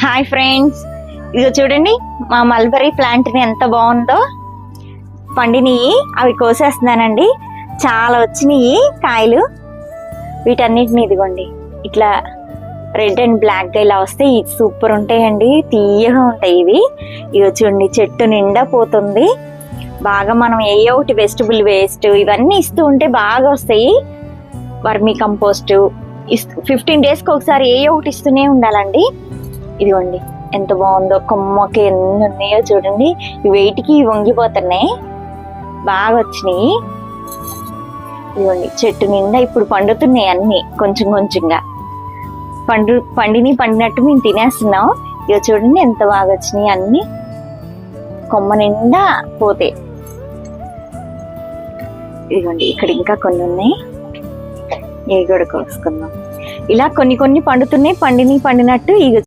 Hi friends, ఇదిగో చూడండి మా మల్బరీ ప్లాంట్ని ఎంత బాగుందో. పండినవి అవి కోసేస్తున్నానండి. చాలా వచ్చినాయి కాయలు. వీటన్నిటిని ఇదిగోండి ఇట్లా రెడ్ అండ్ బ్లాక్గా ఇలా వస్తే సూపర్ ఉంటాయండి, తీయగా ఉంటాయి ఇవి. ఇదిగో చూడండి చెట్టు నిండా పోతుంది. బాగా మనం ఏ ఒకటి వెజిటబుల్ వేస్ట్ ఇవన్నీ ఇస్తూ ఉంటే బాగా వస్తాయి. వర్మీ కంపోస్ట్ 15 డేస్కి ఒకసారి ఏ ఒకటి ఇస్తూనే ఉండాలండి. ఇదిగోండి ఎంత బాగుందో, కొమ్మకి ఎన్ని ఉన్నాయో చూడండి. వెయిట్కి వంగిపోతున్నాయి, బాగా వచ్చినాయి. ఇదిగోండి చెట్టు నిండా ఇప్పుడు పండుతున్నాయి అన్ని కొంచెం కొంచెంగా. పండినట్టు మేము తినేస్తున్నాం. ఇక చూడండి ఎంత బాగా వచ్చినాయి అన్ని, కొమ్మ నిండా పోతే. ఇదిగోండి ఇక్కడ ఇంకా కొన్ని ఉన్నాయి, ఇవి కూడా కోసుకుందాం. ఇలా కొన్ని కొన్ని పండుతున్నాయి, పండినట్టు. ఇక